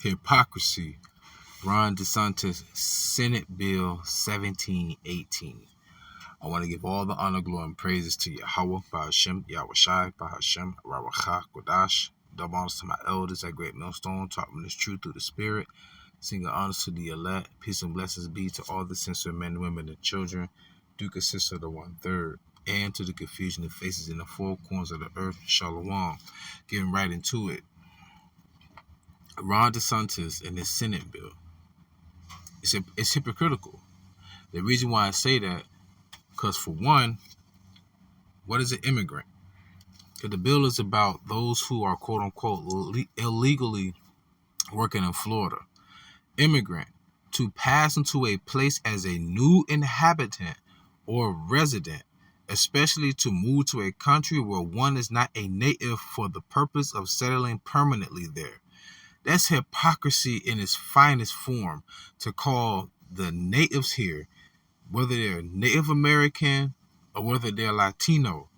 Hypocrisy. Ron DeSantis, Senate Bill 1718. I want to give all the honor, glory, and praises to YAHAWAH, BaHaShem, YAHAWASHI, BaHaShem, RAWACHAA, QADASH. Double honors to my elders at Great Millstone, taught me this truth through the Spirit. Singing honors to the elect. Peace and blessings be to all the sincere men, women, and children. Do consist of the 1/3. And to the confusion of faces in the four corners of the earth. Shalom. Getting right into it. Ron DeSantis and his Senate bill. It's hypocritical. The reason why I say that, because for one, what is an immigrant? Because the bill is about those who are quote unquote illegally working in Florida. Immigrant, to pass into a place as a new inhabitant or resident, especially to move to a country where one is not a native for the purpose of settling permanently there. That's hypocrisy in its finest form, to call the natives here, whether they're Native American or whether they're Latino,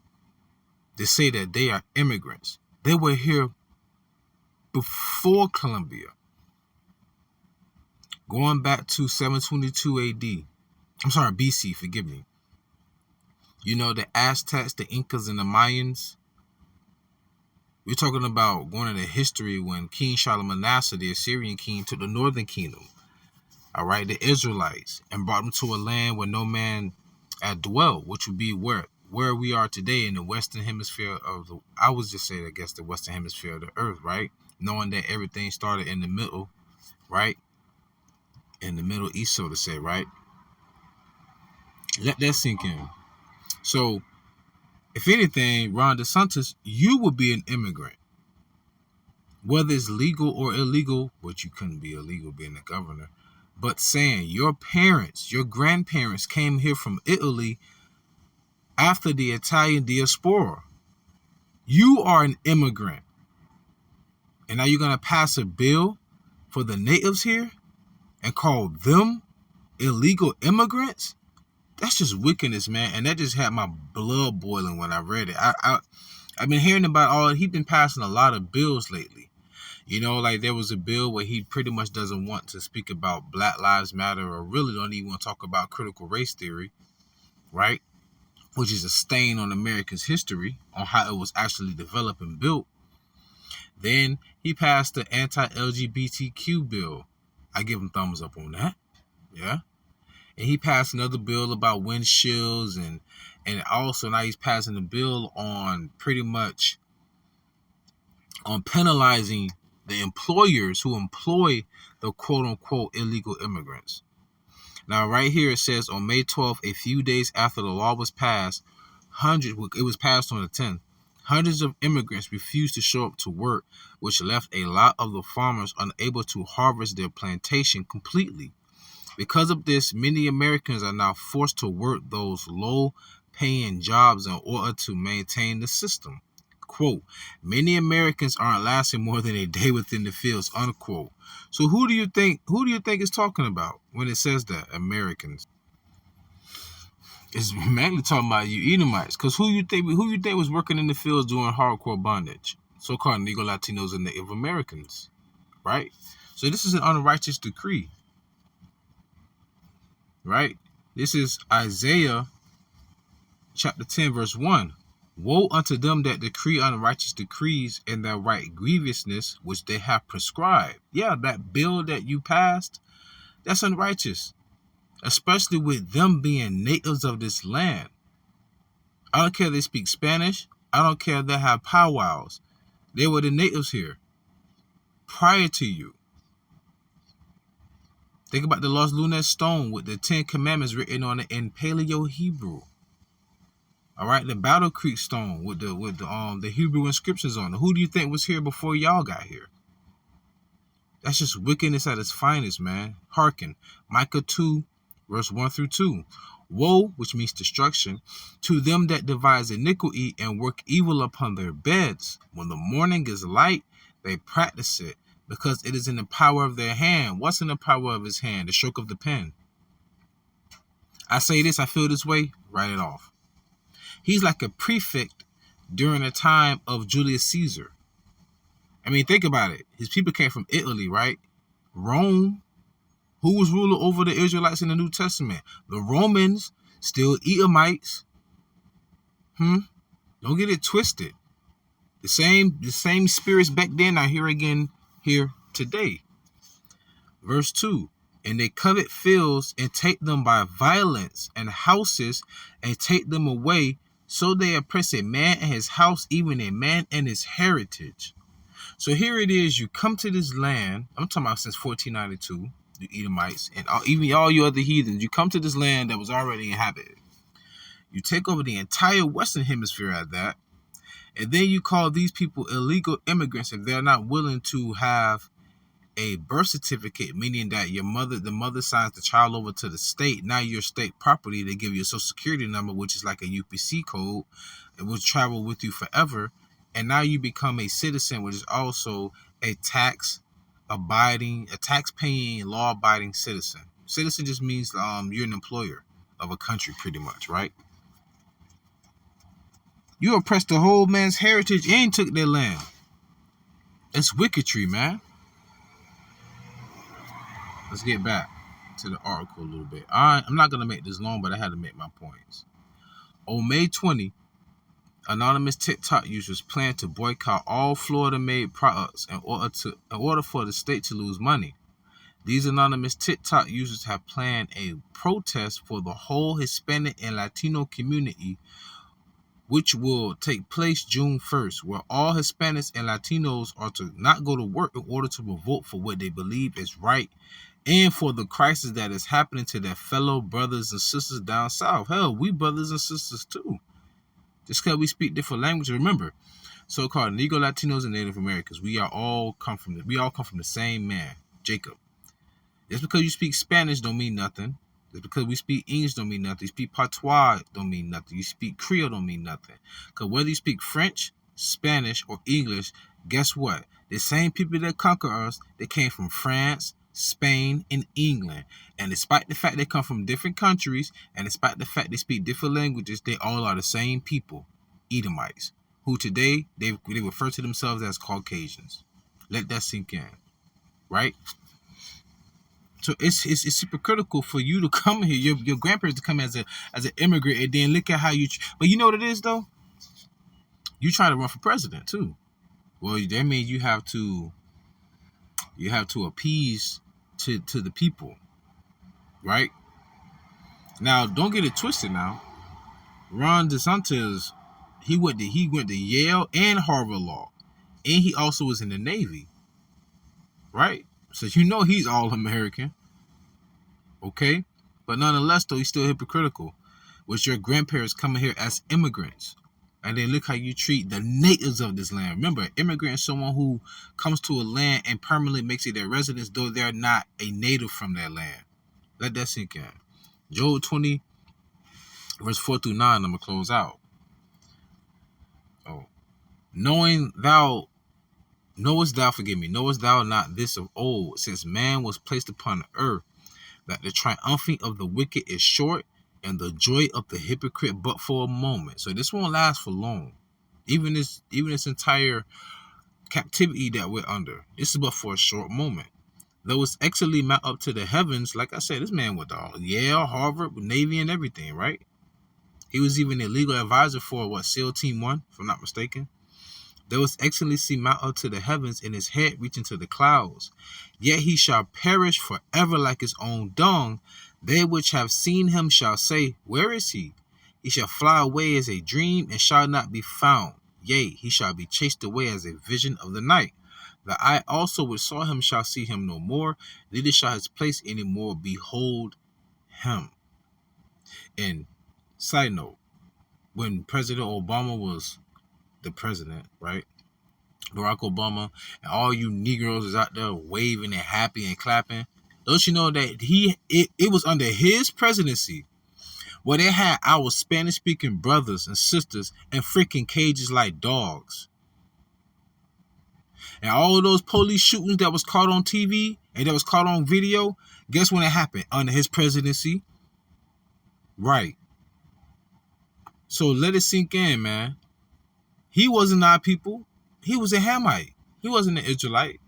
to say that they are immigrants. They were here before Columbia, going back to 722 AD. I'm sorry, BC, forgive me. You know, the Aztecs, the Incas, and the Mayans. We're talking about going into history when King Shalmaneser, the Assyrian king, took the northern kingdom, all right, the Israelites, and brought them to a land where no man had dwelt, which would be where we are today in the western hemisphere of the, I would just say, I guess, the western hemisphere of the earth, right? Knowing that everything started in the middle, right? In the Middle East, so to say, right? Let that sink in. So, if anything, Ron DeSantis, you would be an immigrant. Whether it's legal or illegal, which you couldn't be illegal being a governor, but saying your parents, your grandparents came here from Italy after the Italian diaspora. You are an immigrant. And now you're going to pass a bill for the natives here and call them illegal immigrants? That's just wickedness, man. And that just had my blood boiling when I read it. I've been hearing about he's been passing a lot of bills lately. You know, like there was a bill where he pretty much doesn't want to speak about Black Lives Matter, or really don't even want to talk about critical race theory, right? Which is a stain on America's history, on how it was actually developed and built. Then he passed the anti-LGBTQ bill. I give him thumbs up on that. Yeah. And he passed another bill about windshields, and also now he's passing a bill on pretty much on penalizing the employers who employ the quote-unquote illegal immigrants. Now, right here it says on May 12th, a few days after the law was passed, it was passed on the 10th, hundreds of immigrants refused to show up to work, which left a lot of the farmers unable to harvest their plantation completely. Because of this, many Americans are now forced to work those low-paying jobs in order to maintain the system. Quote, many Americans aren't lasting more than a day within the fields, unquote. So who do you think is talking about when it says that? Americans. It's mainly talking about you Edomites, because who you think was working in the fields doing hardcore bondage? So-called Negro Latinos and Native Americans, right? So this is an unrighteous decree. Right? This is Isaiah chapter 10, verse 1. Woe unto them that decree unrighteous decrees in their right grievousness, which they have prescribed. Yeah, that bill that you passed, that's unrighteous. Especially with them being natives of this land. I don't care if they speak Spanish. I don't care if they have powwows. They were the natives here prior to you. Think about the Lost Lunar Stone with the 10 Commandments written on it in Paleo Hebrew. All right, the Battle Creek Stone with the Hebrew inscriptions on it. Who do you think was here before y'all got here? That's just wickedness at its finest, man. Hearken, Micah 2, verse 1 through 2. Woe, which means destruction, to them that devise iniquity and work evil upon their beds. When the morning is light, they practice it, because it is in the power of their hand. What's in the power of his hand? The stroke of the pen. I say this, I feel this way, write it off. He's like a prefect during the time of Julius Caesar. I mean, think about it. His people came from Italy, right? Rome. Who was ruler over the Israelites in the New Testament? The Romans, still Edomites. Don't get it twisted. The same spirits back then are here again here today. Verse 2. And they covet fields and take them by violence, and houses and take them away. So they oppress a man and his house, even a man and his heritage. So here it is. You come to this land. I'm talking about since 1492. The Edomites and even all you other heathens. You come to this land that was already inhabited. You take over the entire Western Hemisphere at that. And then you call these people illegal immigrants if they're not willing to have a birth certificate, meaning that the mother signs the child over to the state. Now you're state property. They give you a social security number, which is like a UPC code. It will travel with you forever. And now you become a citizen, which is also a tax-paying, law-abiding citizen. Citizen just means you're an employer of a country, pretty much, right? You oppressed the whole man's heritage and took their land. It's wickedry, man. Let's get back to the article a little bit. I'm not going to make this long, but I had to make my points. On May 20, anonymous TikTok users plan to boycott all Florida-made products in order for the state to lose money. These anonymous TikTok users have planned a protest for the whole Hispanic and Latino community, which will take place June 1st, where all Hispanics and Latinos are to not go to work in order to vote for what they believe is right and for the crisis that is happening to their fellow brothers and sisters down south. Hell, we brothers and sisters too. Just because we speak different languages. Remember, so-called Negro Latinos and Native Americans, we all come from the same man, Jacob. Just because you speak Spanish don't mean nothing. Just because we speak English don't mean nothing. You speak Patois don't mean nothing. You speak Creole don't mean nothing. Because whether you speak French, Spanish, or English, guess what? The same people that conquer us, they came from France, Spain, and England. And despite the fact they come from different countries, and despite the fact they speak different languages, they all are the same people, Edomites, who today they refer to themselves as Caucasians. Let that sink in, right? So it's hypocritical for you to come here, your grandparents to come as an immigrant, and then look at how you. But you know what it is though? You try to run for president too. Well, that means you have to appease to the people, right? Now, don't get it twisted. Now, Ron DeSantis, he went to Yale and Harvard Law, and he also was in the Navy, right? So you know he's all American, okay? But nonetheless, though, he's still hypocritical. Was your grandparents coming here as immigrants, and then look how you treat the natives of this land. Remember, immigrant is someone who comes to a land and permanently makes it their residence, though they're not a native from that land. Let that sink in. Job 20, verse 4 through 9. I'm gonna close out. Knowest thou not this of old, since man was placed upon the earth, that the triumphing of the wicked is short, and the joy of the hypocrite but for a moment. So this won't last for long. Even this entire captivity that we're under, this is but for a short moment. Though it's excellently mount up to the heavens, like I said, this man went to Yale, Harvard, Navy, and everything, right? He was even a legal advisor for SEAL Team 1, if I'm not mistaken. Though his excellency mount up to the heavens, and his head reaching to the clouds, yet he shall perish forever like his own dung. They which have seen him shall say, where is he? He shall fly away as a dream, and shall not be found. Yea, he shall be chased away as a vision of the night. The eye also which saw him shall see him no more, neither shall his place any more behold him. And side note, when President Obama was the president, right? Barack Obama, and all you Negroes is out there waving and happy and clapping. Don't you know that it was under his presidency where they had our Spanish-speaking brothers and sisters in freaking cages like dogs. And all of those police shootings that was caught on TV and that was caught on video, guess when it happened? Under his presidency. Right. So let it sink in, man. He wasn't our people. He was a Hamite. He wasn't an Israelite.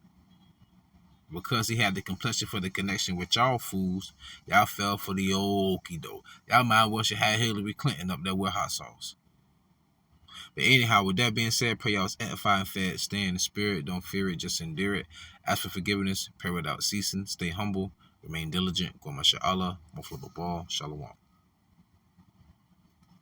Because he had the complexion for the connection with y'all fools, y'all fell for the okie doke. Y'all might well should have Hillary Clinton up there with hot sauce. But anyhow, with that being said, pray y'all edify and fed. Stay in the spirit. Don't fear it. Just endure it. Ask for forgiveness. Pray without ceasing. Stay humble. Remain diligent. Go mashallah. Mufla babal. Shalom.